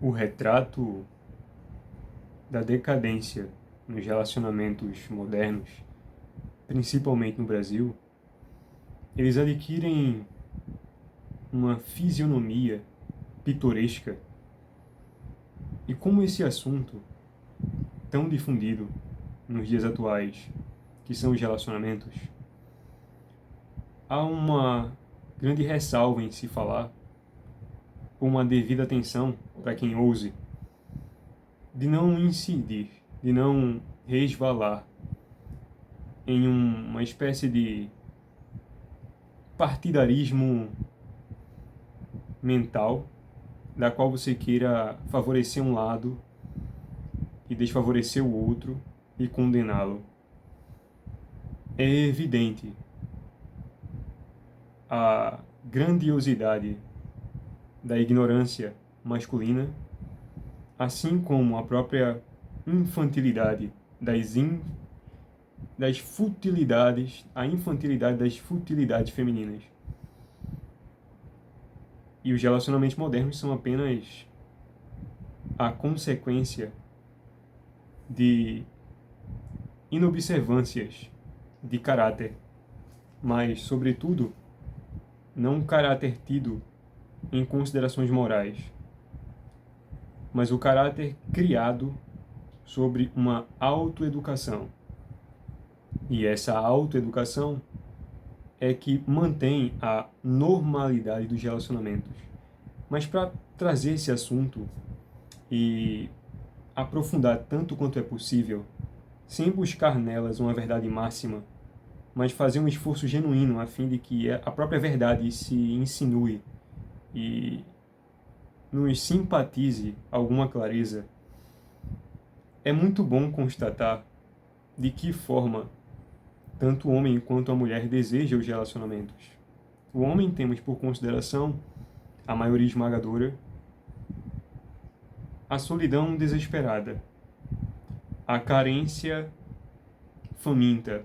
O retrato da decadência nos relacionamentos modernos, principalmente no Brasil, eles adquirem uma fisionomia pitoresca. E como esse assunto, tão difundido nos dias atuais, que são os relacionamentos, há uma grande ressalva em se falar, com uma devida atenção para quem ouse, de não incidir, de não resvalar em uma espécie de partidarismo mental, da qual você queira favorecer um lado e desfavorecer o outro e condená-lo. É evidente a grandiosidade da ignorância masculina, assim como a própria infantilidade das futilidades, a infantilidade das futilidades femininas. E os relacionamentos modernos são apenas a consequência de inobservâncias de caráter, mas, sobretudo, não um caráter tido em considerações morais, mas o caráter criado sobre uma autoeducação. E essa autoeducação é que mantém a normalidade dos relacionamentos. Mas para trazer esse assunto e aprofundar tanto quanto é possível, sem buscar nelas uma verdade máxima, mas fazer um esforço genuíno a fim de que a própria verdade se insinue e nos simpatize alguma clareza, é muito bom constatar de que forma tanto o homem quanto a mulher desejam os relacionamentos. O homem temos por consideração, a maioria esmagadora, a solidão desesperada, a carência faminta,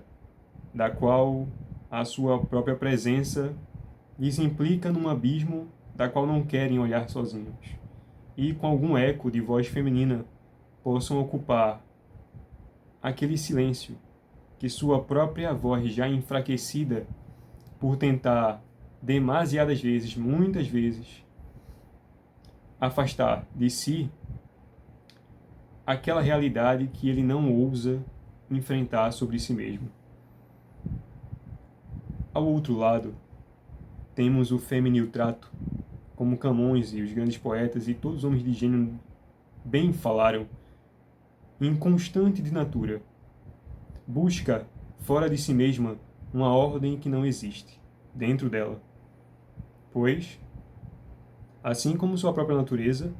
da qual a sua própria presença lhes implica num abismo da qual não querem olhar sozinhos, e com algum eco de voz feminina possam ocupar aquele silêncio que sua própria voz já enfraquecida por tentar demasiadas vezes, muitas vezes, afastar de si aquela realidade que ele não ousa enfrentar sobre si mesmo. Ao outro lado, temos o feminil trato, como Camões e os grandes poetas e todos os homens de gênero bem falaram, inconstante de natura, busca fora de si mesma uma ordem que não existe dentro dela, pois, assim como sua própria natureza,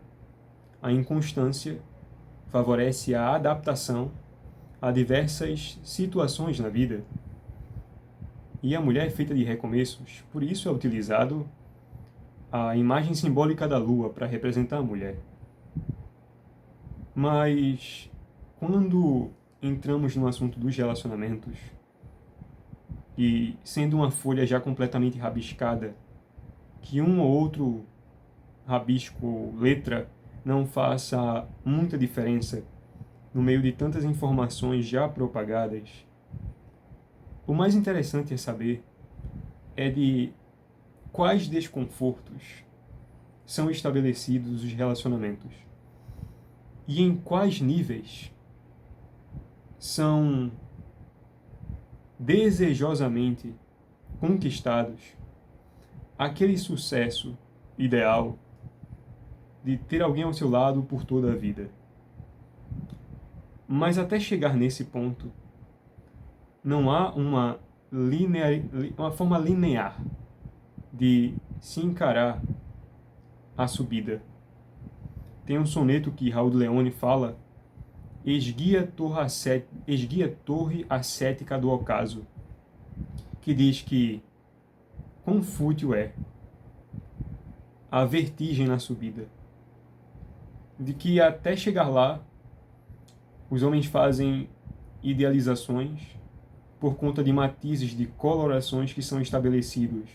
a inconstância favorece a adaptação a diversas situações na vida. E a mulher é feita de recomeços, por isso é utilizado a imagem simbólica da lua para representar a mulher. Mas quando entramos no assunto dos relacionamentos, e sendo uma folha já completamente rabiscada, que um ou outro rabisco ou letra não faça muita diferença no meio de tantas informações já propagadas, o mais interessante a saber é de quais desconfortos são estabelecidos os relacionamentos e em quais níveis são desejosamente conquistados aquele sucesso ideal de ter alguém ao seu lado por toda a vida. Mas até chegar nesse ponto, não há uma forma linear de se encarar a subida. Tem um soneto que Raul de Leone fala: esguia torre ascética do ocaso, que diz que quão fútil é a vertigem na subida, de que até chegar lá os homens fazem idealizações por conta de matizes de colorações que são estabelecidos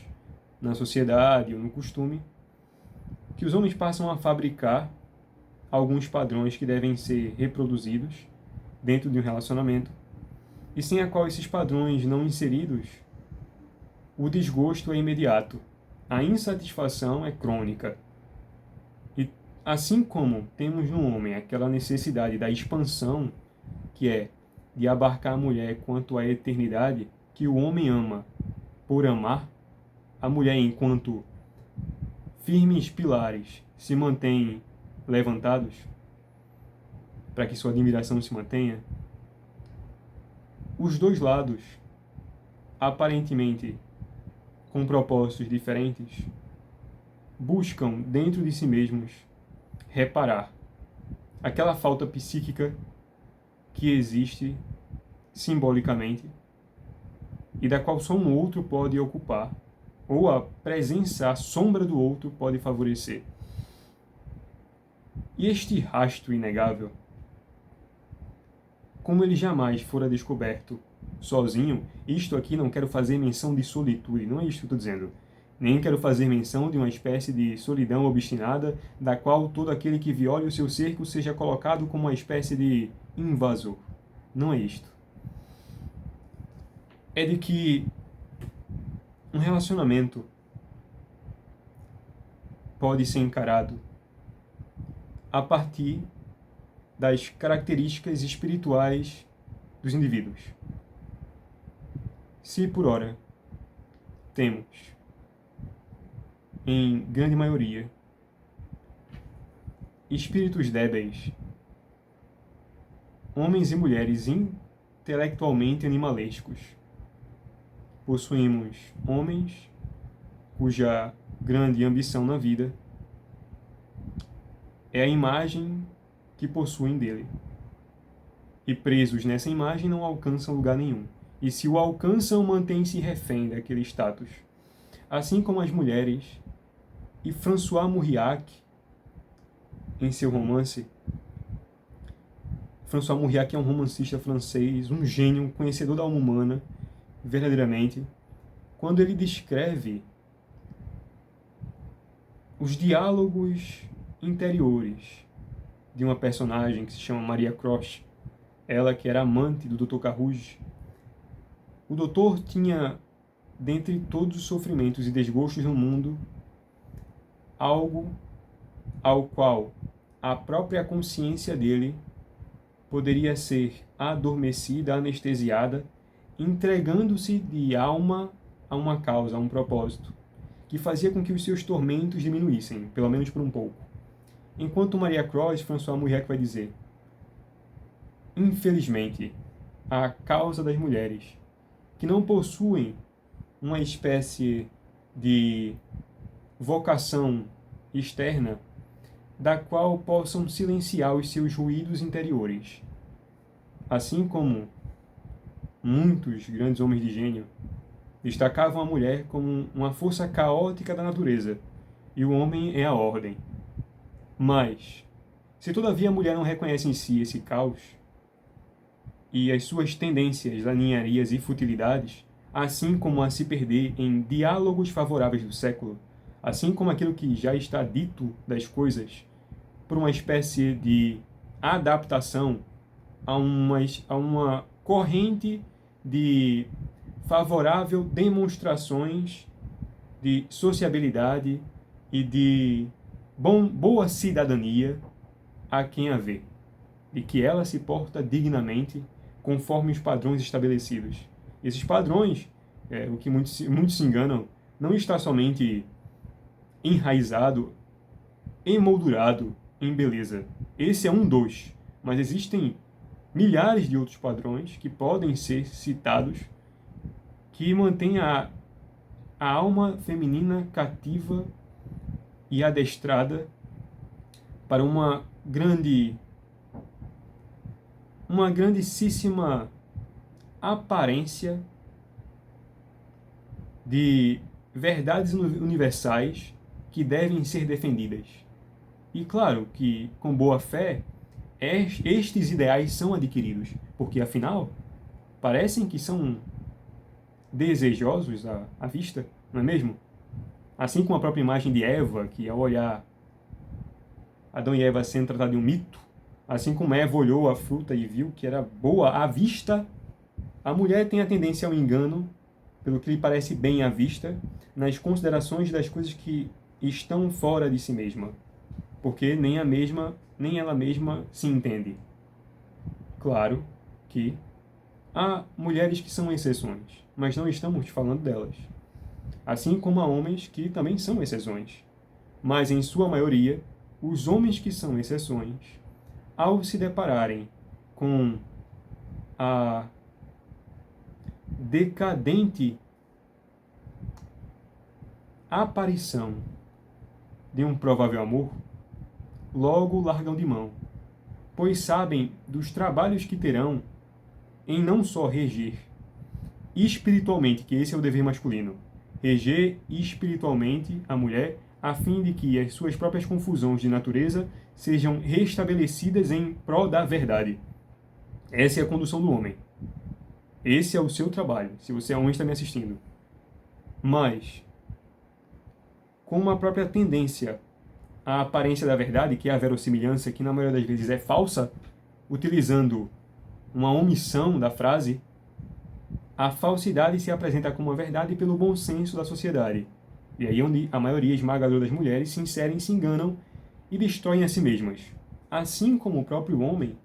na sociedade ou no costume, que os homens passam a fabricar alguns padrões que devem ser reproduzidos dentro de um relacionamento, e sem a qual esses padrões não inseridos, o desgosto é imediato, a insatisfação é crônica. E assim como temos no homem aquela necessidade da expansão, que é de abarcar a mulher quanto à eternidade, que o homem ama por amar, a mulher enquanto firmes pilares se mantém levantados, para que sua admiração se mantenha, os dois lados, aparentemente com propósitos diferentes, buscam dentro de si mesmos reparar aquela falta psíquica que existe simbolicamente e da qual só um outro pode ocupar, ou a presença, a sombra do outro pode favorecer. E este rastro inegável, como ele jamais fora descoberto sozinho, isto aqui não quero fazer menção de solitude, não é isto que estou dizendo. Nem quero fazer menção de uma espécie de solidão obstinada, da qual todo aquele que viole o seu cerco seja colocado como uma espécie de invasor. Não é isto. É de que um relacionamento pode ser encarado a partir das características espirituais dos indivíduos. Se por ora temos, em grande maioria, espíritos débeis, homens e mulheres intelectualmente animalescos, possuímos homens cuja grande ambição na vida é a imagem que possuem dele. E presos nessa imagem não alcançam lugar nenhum. E se o alcançam, mantém-se refém daquele status. Assim como as mulheres, e François Mauriac, em seu romance, François Mauriac é um romancista francês, um gênio, um conhecedor da alma humana, verdadeiramente, quando ele descreve os diálogos interiores de uma personagem que se chama Maria Croce, ela que era amante do Dr. Carrouge. O doutor tinha, dentre todos os sofrimentos e desgostos no mundo, algo ao qual a própria consciência dele poderia ser adormecida, anestesiada, entregando-se de alma a uma causa, a um propósito, que fazia com que os seus tormentos diminuíssem, pelo menos por um pouco. Enquanto Maria Croce, François Mauriac vai dizer: infelizmente, a causa das mulheres, que não possuem uma espécie de vocação externa, da qual possam silenciar os seus ruídos interiores. Assim como muitos grandes homens de gênio destacavam a mulher como uma força caótica da natureza, e o homem é a ordem. Mas, se todavia a mulher não reconhece em si esse caos, e as suas tendências, ninharias e futilidades, assim como a se perder em diálogos favoráveis do século, assim como aquilo que já está dito das coisas, por uma espécie de adaptação a uma corrente de favorável demonstrações de sociabilidade e de boa cidadania a quem a vê, e que ela se porta dignamente conforme os padrões estabelecidos. Esses padrões, o que muitos se enganam, não está somente enraizado, emoldurado em beleza. Esse é um dos, mas existem milhares de outros padrões que podem ser citados, que mantêm a alma feminina cativa e adestrada para uma grandíssima aparência de verdades universais que devem ser defendidas. E claro que, com boa fé, estes ideais são adquiridos, porque afinal, parecem que são desejosos à vista, não é mesmo? Assim como a própria imagem de Eva, que ao olhar Adão e Eva sendo tratados de um mito, assim como Eva olhou a fruta e viu que era boa à vista, a mulher tem a tendência ao engano, pelo que lhe parece bem à vista, nas considerações das coisas que estão fora de si mesma, porque nem ela mesma se entende. Claro que há mulheres que são exceções, mas não estamos falando delas. Assim como há homens que também são exceções. Mas, em sua maioria, os homens que são exceções, ao se depararem com a decadente aparição de um provável amor, logo largam de mão, pois sabem dos trabalhos que terão em não só reger espiritualmente, que esse é o dever masculino, reger espiritualmente a mulher, a fim de que as suas próprias confusões de natureza sejam restabelecidas em prol da verdade. Essa é a condução do homem. Esse é o seu trabalho, se você é homem e está me assistindo. Mas, com uma própria tendência à aparência da verdade, que é a verossimilhança, que na maioria das vezes é falsa, utilizando uma omissão da frase, a falsidade se apresenta como uma verdade pelo bom senso da sociedade. E aí é onde a maioria esmagadora das mulheres se inserem, se enganam e destroem a si mesmas. Assim como o próprio homem,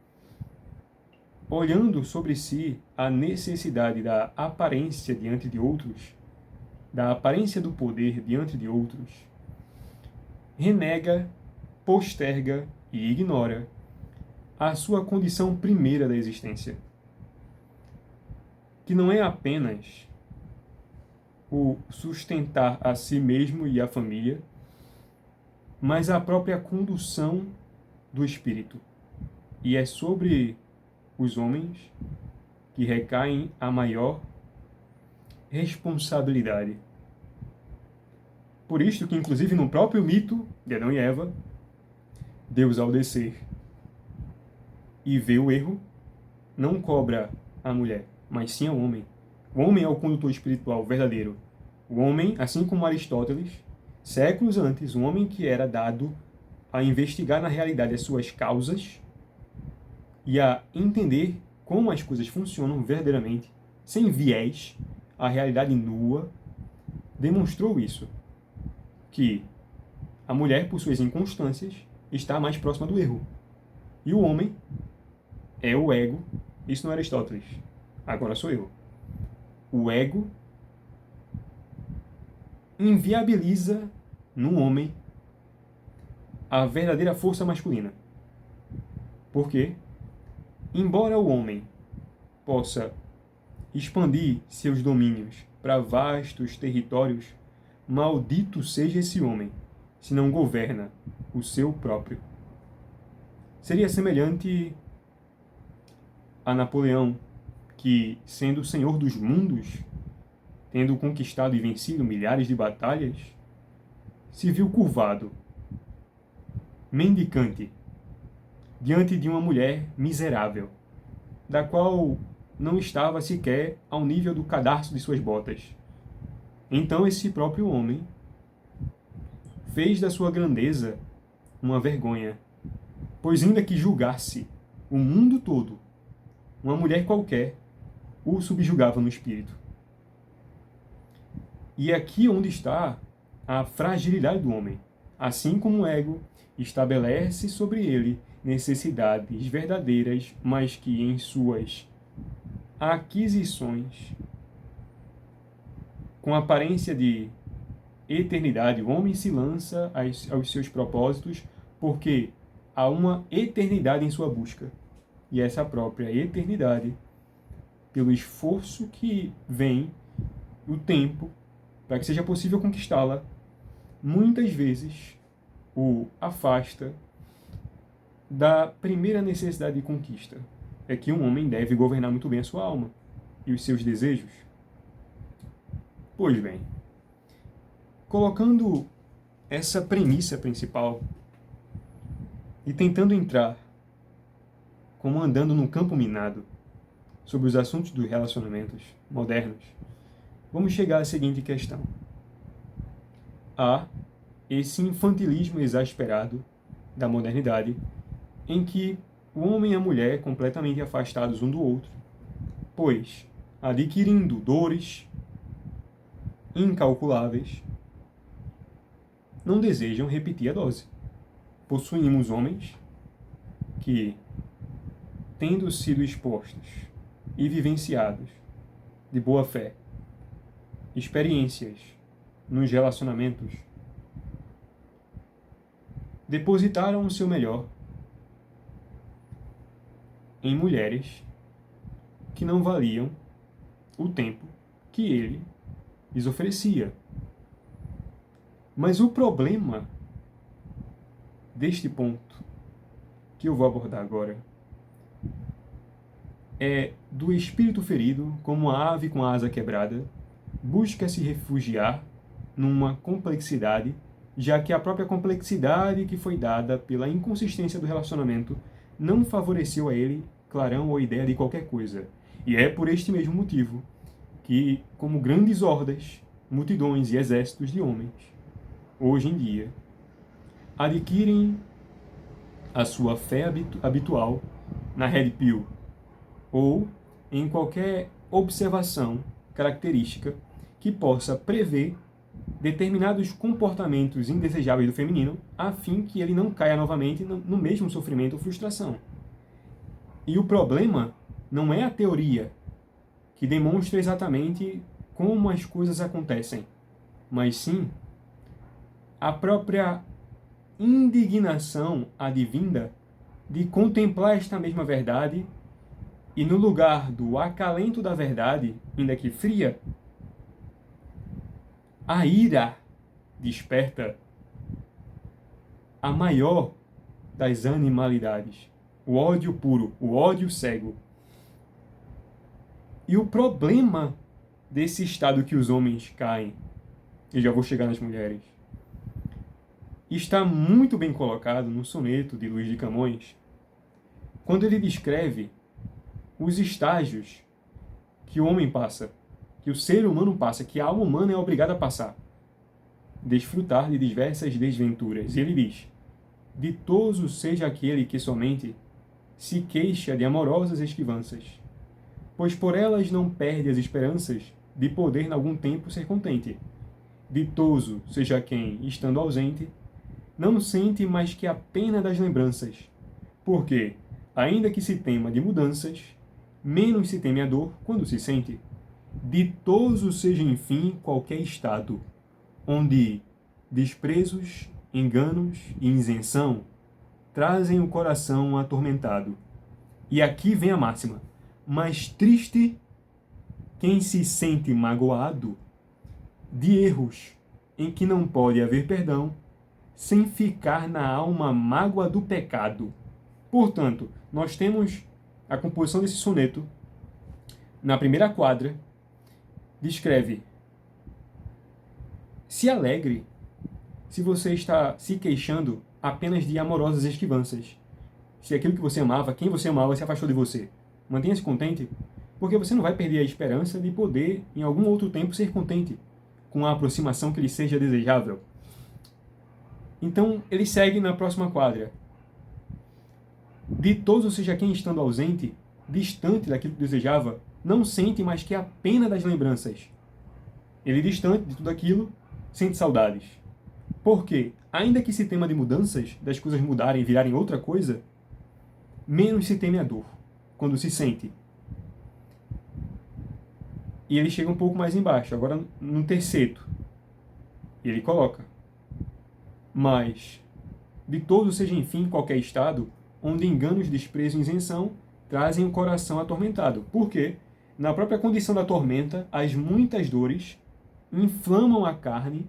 olhando sobre si a necessidade da aparência diante de outros, da aparência do poder diante de outros, renega, posterga e ignora a sua condição primeira da existência, que não é apenas o sustentar a si mesmo e a família, mas a própria condução do espírito. E é sobre os homens que recaem a maior responsabilidade. Por isto que, inclusive, no próprio mito de Adão e Eva, Deus, ao descer e ver o erro, não cobra a mulher, mas sim ao homem. O homem é o condutor espiritual verdadeiro. O homem, assim como Aristóteles, séculos antes, um homem que era dado a investigar na realidade as suas causas e a entender como as coisas funcionam verdadeiramente, sem viés, a realidade nua, demonstrou isso, que a mulher, por suas inconstâncias, está mais próxima do erro. E o homem é o ego, isso não é Aristóteles, agora sou eu. O ego inviabiliza no homem a verdadeira força masculina. Porque, embora o homem possa expandir seus domínios para vastos territórios, maldito seja esse homem, se não governa o seu próprio. Seria semelhante a Napoleão, que, sendo o senhor dos mundos, tendo conquistado e vencido milhares de batalhas, se viu curvado, mendicante, diante de uma mulher miserável, da qual não estava sequer ao nível do cadarço de suas botas. Então esse próprio homem fez da sua grandeza uma vergonha, pois ainda que julgasse o mundo todo, uma mulher qualquer o subjugava no espírito. E é aqui onde está a fragilidade do homem. Assim como o ego estabelece sobre ele necessidades verdadeiras, mas que em suas aquisições, com aparência de eternidade, o homem se lança aos seus propósitos porque há uma eternidade em sua busca. E essa própria eternidade, pelo esforço que vem, o tempo, para que seja possível conquistá-la, muitas vezes o afasta da primeira necessidade de conquista. É que um homem deve governar muito bem a sua alma e os seus desejos. Pois bem, colocando essa premissa principal e tentando entrar como andando num campo minado sobre os assuntos dos relacionamentos modernos, vamos chegar à seguinte questão. Há esse infantilismo exasperado da modernidade, em que o homem e a mulher completamente afastados um do outro, pois, adquirindo dores incalculáveis, não desejam repetir a dose. Possuímos homens que, tendo sido expostos e vivenciados de boa fé experiências nos relacionamentos, depositaram o seu melhor em mulheres que não valiam o tempo que ele lhes oferecia. Mas o problema deste ponto que eu vou abordar agora é do espírito ferido, como a ave com a asa quebrada, busca se refugiar numa complexidade, já que a própria complexidade que foi dada pela inconsistência do relacionamento não favoreceu a ele clarão ou ideia de qualquer coisa. E é por este mesmo motivo que, como grandes hordas, multidões e exércitos de homens, hoje em dia, adquirem a sua fé habitual na Red Pill ou em qualquer observação característica que possa prever determinados comportamentos indesejáveis do feminino, a fim que ele não caia novamente no mesmo sofrimento ou frustração. E o problema não é a teoria, que demonstra exatamente como as coisas acontecem, mas sim a própria indignação advinda de contemplar esta mesma verdade e, no lugar do acalento da verdade, ainda que fria, a ira desperta a maior das animalidades, o ódio puro, o ódio cego. E o problema desse estado que os homens caem, e já vou chegar nas mulheres, está muito bem colocado no soneto de Luís de Camões, quando ele descreve os estágios que o homem passa, que o ser humano passa, que a alma humana é obrigada a passar, desfrutar de diversas desventuras. E ele diz: ditoso seja aquele que somente se queixa de amorosas esquivanças, pois por elas não perde as esperanças de poder em algum tempo ser contente. Ditoso seja quem, estando ausente, não sente mais que a pena das lembranças, porque, ainda que se tema de mudanças, menos se teme a dor quando se sente. Ditoso seja, enfim, qualquer estado, onde desprezos, enganos e isenção trazem o coração atormentado. E aqui vem a máxima: mais triste quem se sente magoado de erros em que não pode haver perdão, sem ficar na alma mágoa do pecado. Portanto, nós temos a composição desse soneto. Na primeira quadra, descreve: se alegre se você está se queixando apenas de amorosas esquivanças. Se aquilo que você amava, quem você amava, se afastou de você. Mantenha-se contente, porque você não vai perder a esperança de poder, em algum outro tempo, ser contente com a aproximação que lhe seja desejável. Então, ele segue na próxima quadra: ditoso seja quem, estando ausente, distante daquilo que desejava, não sente mais que a pena das lembranças. Ele, distante de tudo aquilo, sente saudades. Porque, ainda que se tema de mudanças, das coisas mudarem e virarem outra coisa, menos se teme a dor, quando se sente. E ele chega um pouco mais embaixo, agora no terceiro. E ele coloca: mas, ditoso seja, enfim, qualquer estado, onde enganos, desprezo e isenção trazem o coração atormentado. Porque, na própria condição da tormenta, as muitas dores inflamam a carne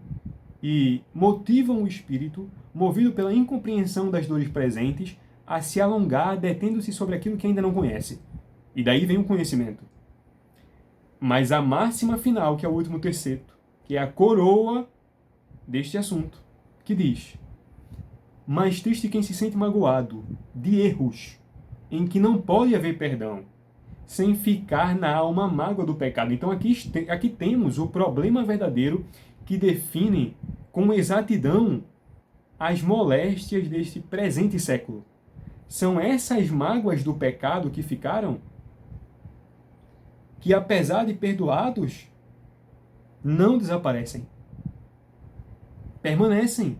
e motivam o espírito, movido pela incompreensão das dores presentes, a se alongar, detendo-se sobre aquilo que ainda não conhece. E daí vem o conhecimento. Mas a máxima final, que é o último terceto, que é a coroa deste assunto, que diz: mais triste quem se sente magoado de erros em que não pode haver perdão, sem ficar na alma mágoa do pecado. Então aqui temos o problema verdadeiro que define com exatidão as moléstias deste presente século. São essas mágoas do pecado que ficaram, que apesar de perdoados, não desaparecem. Permanecem,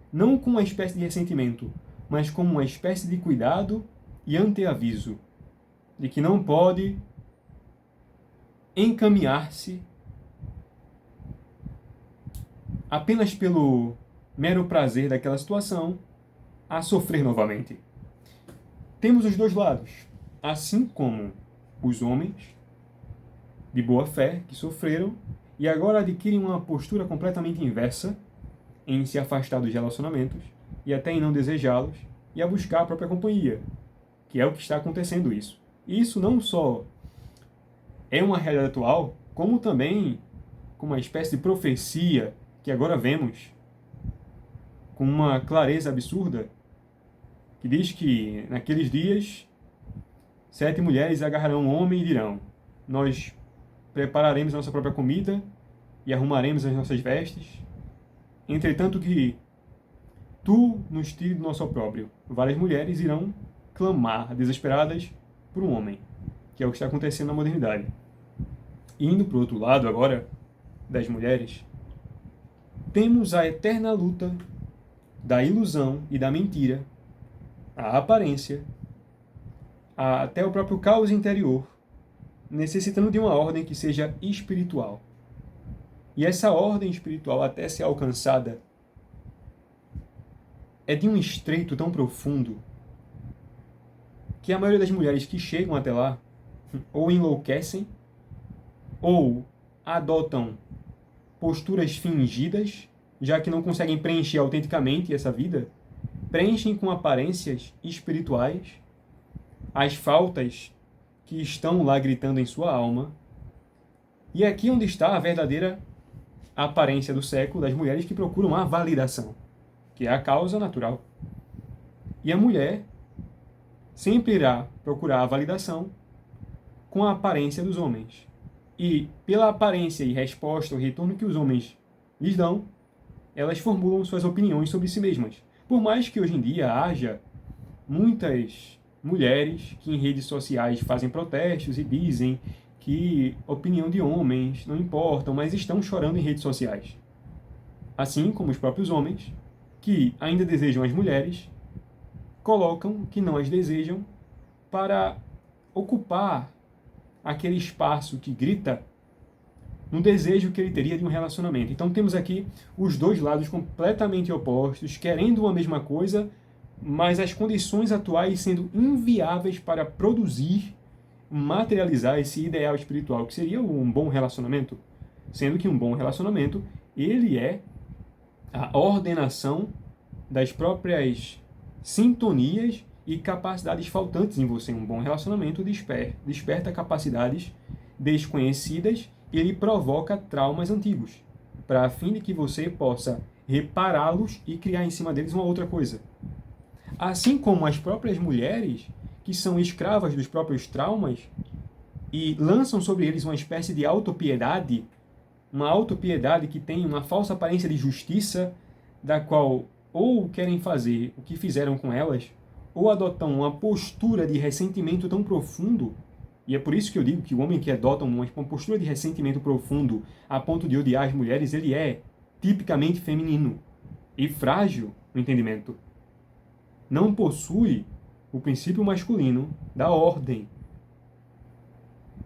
não com uma espécie de ressentimento, mas como uma espécie de cuidado e anteaviso de que não pode encaminhar-se apenas pelo mero prazer daquela situação a sofrer novamente. Temos os dois lados, assim como os homens de boa fé que sofreram e agora adquirem uma postura completamente inversa em se afastar dos relacionamentos e até em não desejá-los e a buscar a própria companhia, que é o que está acontecendo isso. E isso não só é uma realidade atual, como também com uma espécie de profecia que agora vemos com uma clareza absurda, que diz que naqueles dias 7 mulheres agarrarão um homem e dirão: nós prepararemos nossa própria comida e arrumaremos as nossas vestes, entretanto que tu nos tires do nosso opróbrio. Várias mulheres irão clamar desesperadas por um homem, que é o que está acontecendo na modernidade. Indo para o outro lado agora, das mulheres, temos a eterna luta da ilusão e da mentira, a aparência, até o próprio caos interior, necessitando de uma ordem que seja espiritual. E essa ordem espiritual, até ser alcançada, é de um estreito tão profundo que a maioria das mulheres que chegam até lá ou enlouquecem ou adotam posturas fingidas, já que não conseguem preencher autenticamente essa vida, preenchem com aparências espirituais as faltas que estão lá gritando em sua alma. E é aqui onde está a verdadeira aparência do século das mulheres que procuram a validação, que é a causa natural. E a mulher sempre irá procurar a validação com a aparência dos homens. E pela aparência e resposta ao retorno que os homens lhes dão, elas formulam suas opiniões sobre si mesmas. Por mais que hoje em dia haja muitas mulheres que em redes sociais fazem protestos e dizem que opinião de homens não importam, mas estão chorando em redes sociais. Assim como os próprios homens, que ainda desejam as mulheres, colocam que não as desejam para ocupar aquele espaço que grita no desejo que ele teria de um relacionamento. Então temos aqui os dois lados completamente opostos, querendo uma mesma coisa, mas as condições atuais sendo inviáveis para produzir, materializar esse ideal espiritual, que seria um bom relacionamento. Sendo que um bom relacionamento, ele é a ordenação das próprias sintonias e capacidades faltantes em você. Um bom relacionamento desperta capacidades desconhecidas e ele provoca traumas antigos, para a fim de que você possa repará-los e criar em cima deles uma outra coisa. Assim como as próprias mulheres, que são escravas dos próprios traumas e lançam sobre eles uma espécie de autopiedade, uma autopiedade que tem uma falsa aparência de justiça, da qual ou querem fazer o que fizeram com elas, ou adotam uma postura de ressentimento tão profundo, e é por isso que eu digo que o homem que adota uma postura de ressentimento profundo a ponto de odiar as mulheres, ele é tipicamente feminino e frágil no entendimento. Não possui o princípio masculino da ordem.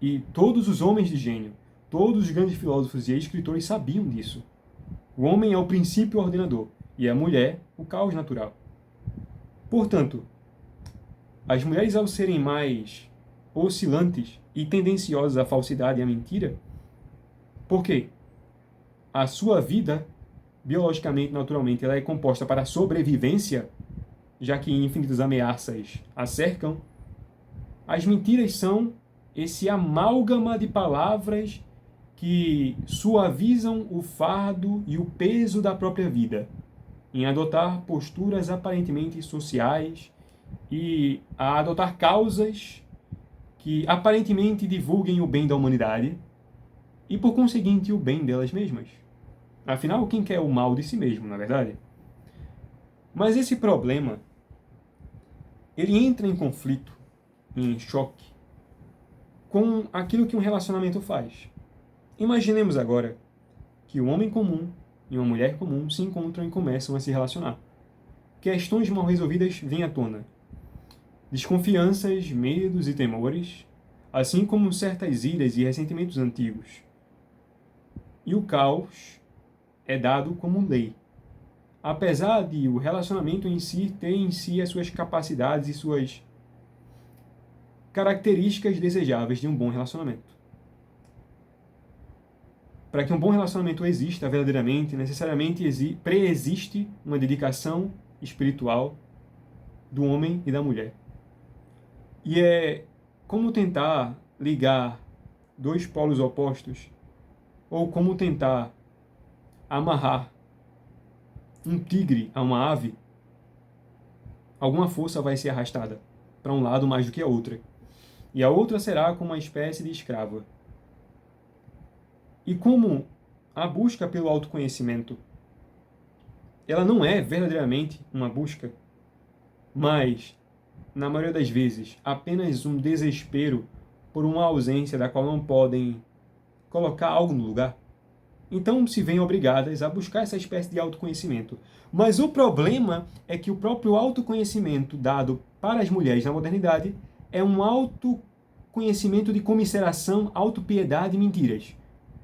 E todos os homens de gênio, todos os grandes filósofos e escritores sabiam disso. O homem é o princípio ordenador e a mulher o caos natural. Portanto, as mulheres, ao serem mais oscilantes e tendenciosas à falsidade e à mentira, por quê? A sua vida, biologicamente, naturalmente, ela é composta para a sobrevivência, já que infinitas ameaças a cercam. As mentiras são esse amálgama de palavras que suavizam o fardo e o peso da própria vida, em adotar posturas aparentemente sociais e a adotar causas que aparentemente divulguem o bem da humanidade e, por conseguinte, o bem delas mesmas. Afinal, quem quer o mal de si mesmo, na verdade? Mas esse problema, ele entra em conflito, em choque, com aquilo que um relacionamento faz. Imaginemos agora que um homem comum e uma mulher comum se encontram e começam a se relacionar. Questões mal resolvidas vêm à tona. Desconfianças, medos e temores, assim como certas iras e ressentimentos antigos. E o caos é dado como lei. Apesar de o relacionamento em si ter em si as suas capacidades e suas características desejáveis de um bom relacionamento. Para que um bom relacionamento exista verdadeiramente, necessariamente preexiste uma dedicação espiritual do homem e da mulher. E é como tentar ligar dois polos opostos, ou como tentar amarrar um tigre a uma ave, alguma força vai ser arrastada para um lado mais do que a outra. E a outra será como uma espécie de escrava. E como a busca pelo autoconhecimento, ela não é verdadeiramente uma busca, mas, na maioria das vezes, apenas um desespero por uma ausência da qual não podem colocar algo no lugar, então se veem obrigadas a buscar essa espécie de autoconhecimento. Mas o problema é que o próprio autoconhecimento dado para as mulheres na modernidade é um autoconhecimento de comiseração, autopiedade e mentiras.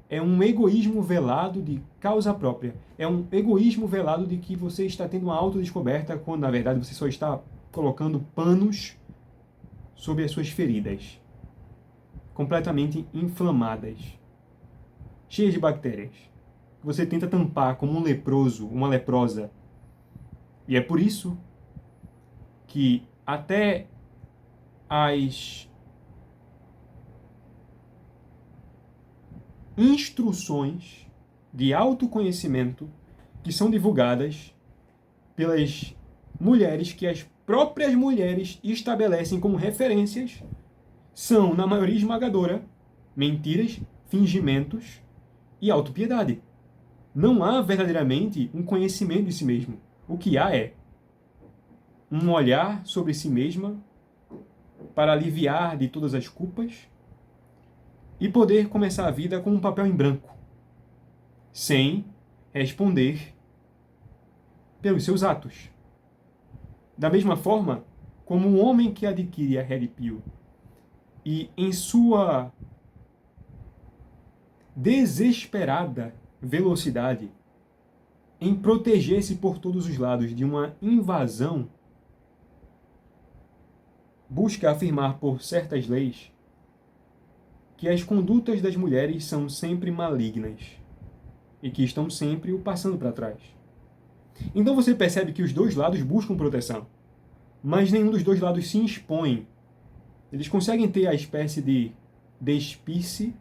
É um egoísmo velado de causa própria. É um egoísmo velado de que você está tendo uma autodescoberta, quando na verdade você só está colocando panos sobre as suas feridas, completamente inflamadas, cheias de bactérias. Você tenta tampar como um leproso, uma leprosa. E é por isso que até as instruções de autoconhecimento que são divulgadas pelas mulheres, que as próprias mulheres estabelecem como referências, são, na maioria esmagadora, mentiras, fingimentos e autopiedade. Não há verdadeiramente um conhecimento de si mesmo. O que há é um olhar sobre si mesma para aliviar de todas as culpas e poder começar a vida com um papel em branco, sem responder pelos seus atos. Da mesma forma como um homem que adquire a Red Pill e, em sua desesperada velocidade em proteger-se por todos os lados de uma invasão, busca afirmar por certas leis que as condutas das mulheres são sempre malignas e que estão sempre o passando para trás. Então você percebe que os dois lados buscam proteção, mas nenhum dos dois lados se expõe. Eles conseguem ter a espécie de despir-se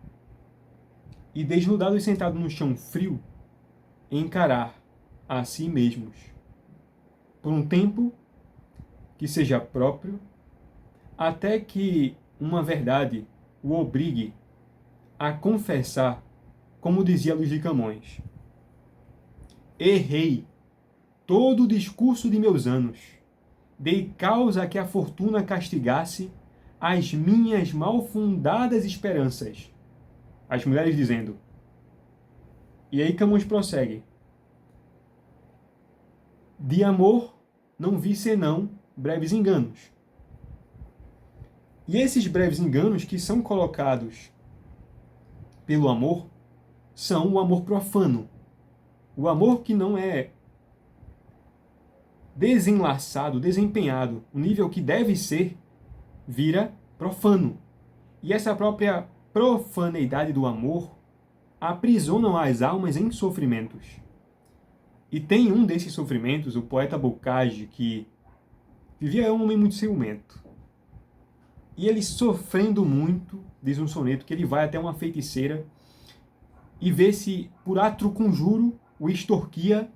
e, desnudados sentados no chão frio, encarar a si mesmos por um tempo que seja próprio, até que uma verdade o obrigue a confessar, como dizia Luís de Camões: errei todo o discurso de meus anos, dei causa a que a fortuna castigasse as minhas mal fundadas esperanças. As mulheres dizendo. E aí Camões prossegue: de amor não vi senão breves enganos. E esses breves enganos que são colocados pelo amor são o amor profano. O amor que não é desenlaçado, desempenhado, o nível que deve ser, vira profano. E essa própria profaneidade do amor aprisionam as almas em sofrimentos. E tem um desses sofrimentos, o poeta Bocage, que vivia um homem muito ciumento. E ele, sofrendo muito, diz um soneto, que ele vai até uma feiticeira e vê se, por atro conjuro, o extorquia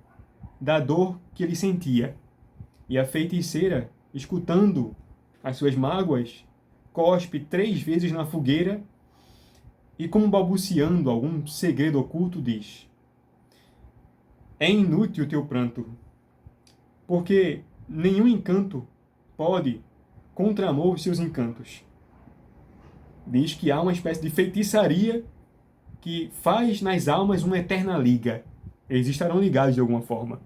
da dor que ele sentia. E a feiticeira, escutando as suas mágoas, cospe 3 vezes na fogueira e, como balbuciando algum segredo oculto, diz: é inútil o teu pranto. porque nenhum encanto pode contramor os seus encantos. Diz que há uma espécie de feitiçaria que faz nas almas uma eterna liga. Eles estarão ligados de alguma forma.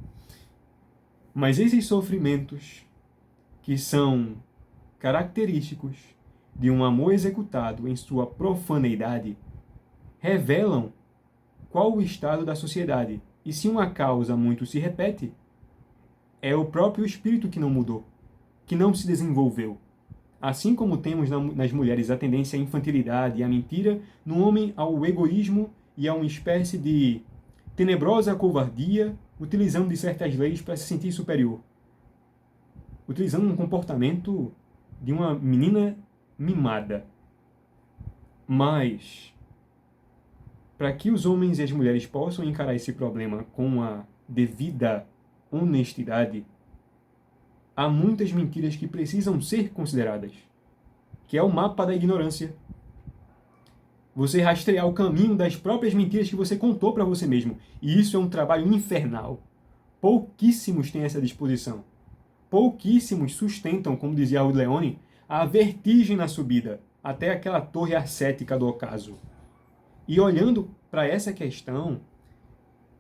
Mas esses sofrimentos, que são característicos de um amor executado em sua profaneidade, revelam qual o estado da sociedade. E se uma causa muito se repete, é o próprio espírito que não mudou, que não se desenvolveu. Assim como temos nas mulheres a tendência à infantilidade e à mentira, no homem ao egoísmo e a uma espécie de tenebrosa covardia, utilizando de certas leis para se sentir superior. Utilizando um comportamento de uma menina mimada. Mas, para que os homens e as mulheres possam encarar esse problema com a devida honestidade, há muitas mentiras que precisam ser consideradas, que é o mapa da ignorância. Você rastrear o caminho das próprias mentiras que você contou para você mesmo. E isso é um trabalho infernal. Pouquíssimos têm essa disposição. Pouquíssimos sustentam, como dizia Raul Leone, a vertigem na subida, até aquela torre ascética do ocaso. E olhando para essa questão,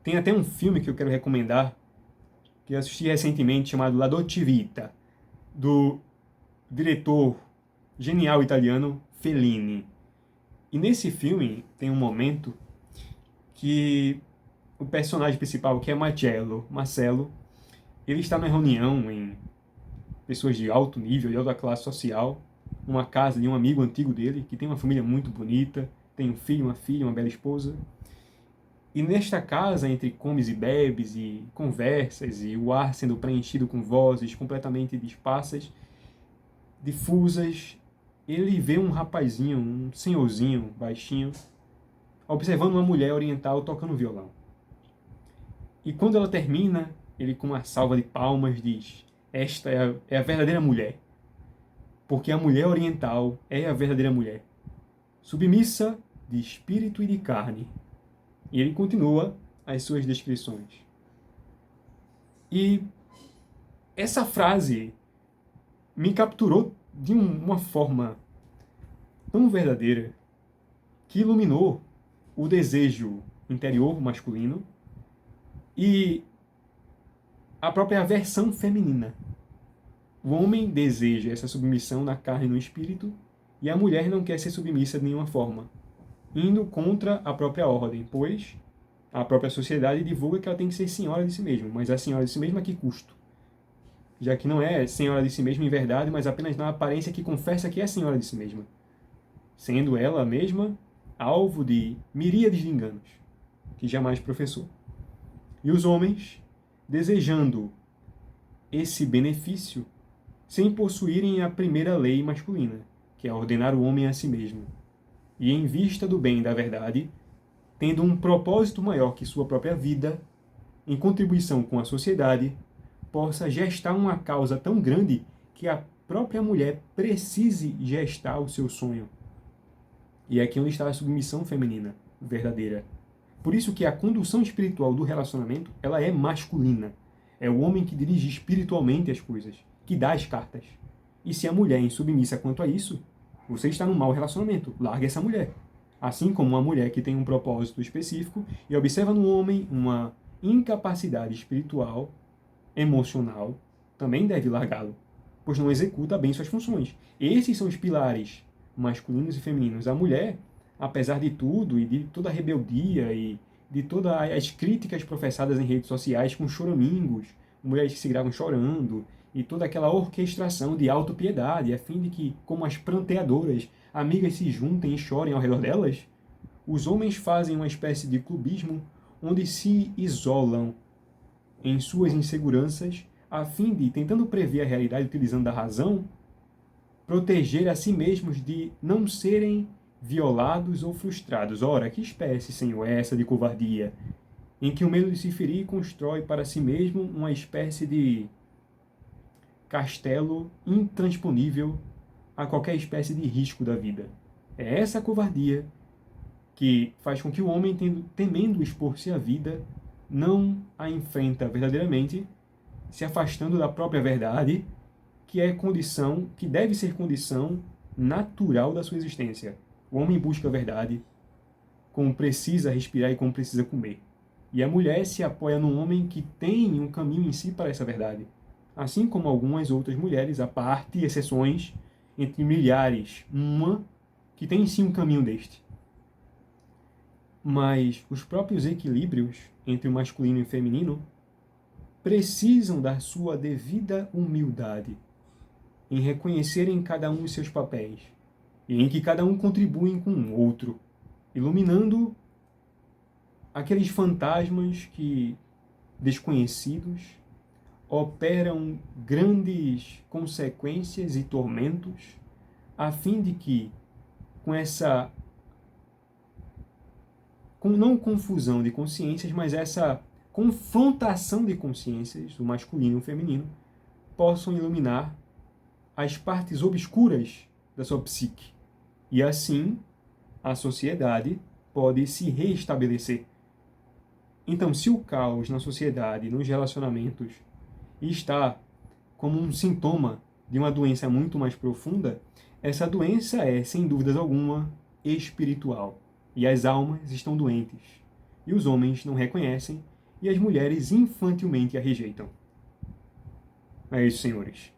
tem até um filme que eu quero recomendar, que eu assisti recentemente, chamado La Dolce Vita, do diretor genial italiano Fellini. E nesse filme tem um momento que o personagem principal, que é Marcello, ele está na reunião em pessoas de alto nível, de alta classe social, numa casa de um amigo antigo dele, que tem uma família muito bonita, tem um filho, uma filha, uma bela esposa. E nesta casa, entre comes e bebes e conversas, e o ar sendo preenchido com vozes completamente disparsas, difusas, ele vê um rapazinho, um senhorzinho, baixinho, observando uma mulher oriental tocando violão. E quando ela termina, ele com uma salva de palmas diz: esta é a verdadeira mulher. Porque a mulher oriental é a verdadeira mulher. Submissa de espírito e de carne. E ele continua as suas descrições. E essa frase me capturou de uma forma tão verdadeira que iluminou o desejo interior masculino e a própria aversão feminina. O homem deseja essa submissão na carne e no espírito, e a mulher não quer ser submissa de nenhuma forma, indo contra a própria ordem, pois a própria sociedade divulga que ela tem que ser senhora de si mesma, mas a senhora de si mesma a que custo? Já que não é senhora de si mesma em verdade, mas apenas na aparência que confessa que é senhora de si mesma, sendo ela mesma alvo de miríades de enganos, que jamais professou. E os homens, desejando esse benefício, sem possuírem a primeira lei masculina, que é ordenar o homem a si mesmo, e em vista do bem e da verdade, tendo um propósito maior que sua própria vida, em contribuição com a sociedade, possa gestar uma causa tão grande que a própria mulher precise gestar o seu sonho. E é aqui onde está a submissão feminina verdadeira. Por isso que a condução espiritual do relacionamento, ela é masculina. É o homem que dirige espiritualmente as coisas, que dá as cartas. E se a mulher é insubmissa quanto a isso, você está num mau relacionamento. Largue essa mulher. Assim como uma mulher que tem um propósito específico e observa no homem uma incapacidade espiritual, emocional, também deve largá-lo, pois não executa bem suas funções. Esses são os pilares masculinos e femininos. A mulher, apesar de tudo e de toda a rebeldia e de todas as críticas professadas em redes sociais com choramingos, mulheres que se gravam chorando, e toda aquela orquestração de autopiedade, a fim de que, como as pranteadoras, amigas se juntem e chorem ao redor delas, os homens fazem uma espécie de clubismo onde se isolam em suas inseguranças, a fim de, tentando prever a realidade utilizando a razão, proteger a si mesmos de não serem violados ou frustrados. Ora, que espécie, Senhor, é essa de covardia, em que o medo de se ferir constrói para si mesmo uma espécie de castelo intransponível a qualquer espécie de risco da vida? É essa covardia que faz com que o homem, temendo expor-se à vida, não a enfrenta verdadeiramente se afastando da própria verdade, que é condição, que deve ser condição natural da sua existência. O homem busca a verdade como precisa respirar e como precisa comer. E a mulher se apoia no homem que tem um caminho em si para essa verdade. Assim como algumas outras mulheres, à parte, exceções, entre milhares, uma que tem em si um caminho deste. Mas os próprios equilíbrios entre o masculino e o feminino precisam da sua devida humildade em reconhecerem cada um os seus papéis e em que cada um contribui com o outro, iluminando aqueles fantasmas que, desconhecidos, operam grandes consequências e tormentos, a fim de que, com essa, com não confusão de consciências, mas essa confrontação de consciências, o masculino e o feminino, possam iluminar as partes obscuras da sua psique. E assim, a sociedade pode se reestabelecer. Então, se o caos na sociedade, nos relacionamentos, está como um sintoma de uma doença muito mais profunda, essa doença é, sem dúvidas alguma, espiritual. E as almas estão doentes. E os homens não reconhecem, e as mulheres infantilmente a rejeitam. É isso, senhores.